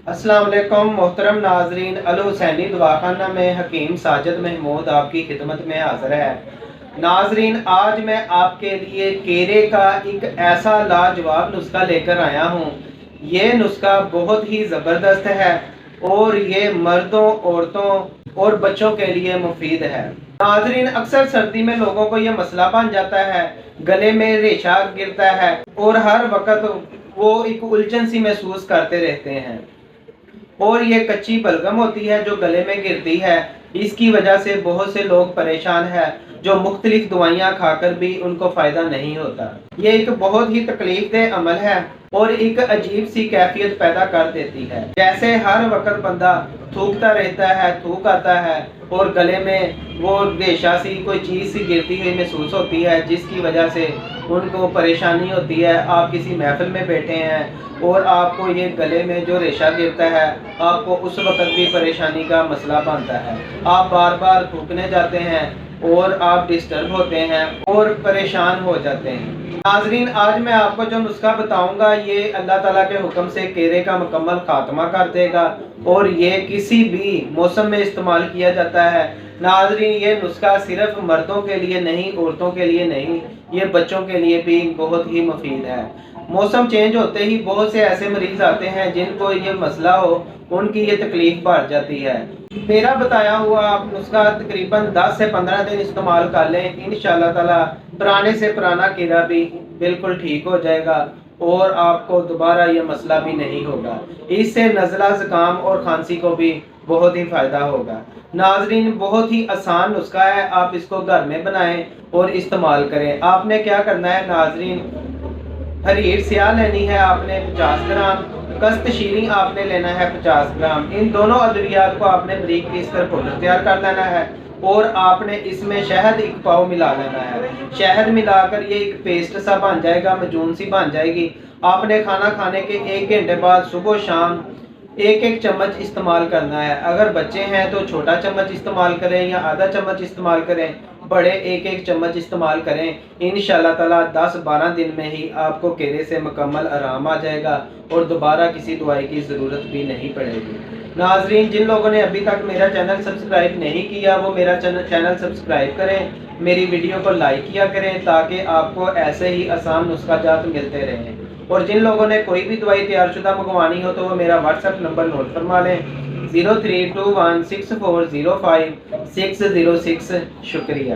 अस्सलाम वालेकुम मोहतरम नाजरीन, अल हुसैनी दवाखाना में हकीम साजिद महमूद आपकी खिदमत में हाज़िर है। नाजरीन, आज मैं आपके लिए केरे का एक ऐसा लाजवाब नुस्खा लेकर आया हूँ। ये नुस्खा बहुत ही ज़बरदस्त है और ये मर्दों, औरतों और बच्चों के लिए मुफीद है। नाजरीन, अक्सर सर्दी में लोगों को ये मसला बन जाता है, गले में रेशा गिरता है और हर वक्त वो एक उलझन सी महसूस करते रहते हैं और ये कच्ची बलगम होती है जो गले में गिरती है। इसकी वजह से बहुत से लोग परेशान हैं जो मुख्तलिफ दवाइयाँ खाकर भी उनको फ़ायदा नहीं होता। ये एक बहुत ही तकलीफ देह अमल है और एक अजीब सी कैफियत पैदा कर देती है, जैसे हर वक्त बंदा थूकता रहता है, थूक आता है और गले में वो रेशा सी कोई चीज़ सी गिरती हुई महसूस होती है, जिसकी वजह से उनको परेशानी होती है। आप किसी महफिल में बैठे हैं और आपको ये गले में जो रेशा गिरता है, आपको उस वक्त भी परेशानी का मसला बनता है। आप बार बार थूकने जाते हैं और आप डिस्टर्ब होते हैं और परेशान हो जाते हैं। नाजरीन, आज मैं आपको जो नुस्खा बताऊंगा ये अल्लाह ताला के हुक्म से केरे का मुकम्मल खात्मा कर देगा और ये किसी भी मौसम में इस्तेमाल किया जाता है। नाजरीन, ये नुस्खा सिर्फ मर्दों के लिए नहीं, औरतों के लिए नहीं, ये बच्चों के लिए भी बहुत ही मुफीद है। मौसम चेंज होते ही बहुत से ऐसे मरीज आते हैं जिनको ये मसला हो, उनकी ये तकलीफ बढ़ जाती है। मेरा बताया हुआ आप नुस्खा तकरीबन 10 से 15 दिन इस्तेमाल कर लें, इंशाअल्लाह ताला पुराने से पुराना कीड़ा भी बिल्कुल ठीक हो जाएगा और आपको दोबारा ये मसला भी नहीं होगा। इससे नज़ला, ज़ुकाम और खांसी को भी बहुत ही फ़ायदा होगा। नाजरीन, बहुत ही आसान नुस्खा है, आप इसको घर में बनाएं और इस्तेमाल करें। आपने क्या करना है नाजरीन, हरीर स्याह लेनी है आपने 50 ग्राम, कस्त शीरी आपने लेना है 50 ग्राम। इन दोनों अद्वियात को आपने बारीक पीस कर पाउडर तैयार कर लेना है और आपने इसमें शहद 1 पाव मिला लेना है। शहद मिलाकर ये एक पेस्ट सा बन जाएगा, मजून सी बन जाएगी। आपने खाना खाने के 1 घंटे बाद सुबह शाम 1-1 चम्मच इस्तेमाल करना है। अगर बच्चे हैं तो छोटा चम्मच इस्तेमाल करें या आधा चम्मच इस्तेमाल करें, बड़े 1-1 चम्मच इस्तेमाल करें। इंशाअल्लाह ताला 10-12 दिन में ही आपको केरे से मुकम्मल आराम आ जाएगा और दोबारा किसी दवाई की ज़रूरत भी नहीं पड़ेगी। नाजरीन, जिन लोगों ने अभी तक मेरा चैनल सब्सक्राइब नहीं किया वो मेरा चैनल सब्सक्राइब करें, मेरी वीडियो को लाइक किया करें ताकि आपको ऐसे ही आसान नुस्खाजात मिलते रहें। और जिन लोगों ने कोई भी दवाई तैयारशुदा मंगवानी हो तो वो मेरा व्हाट्सएप नंबर नोट फरमा लें, 03216405 606। शुक्रिया।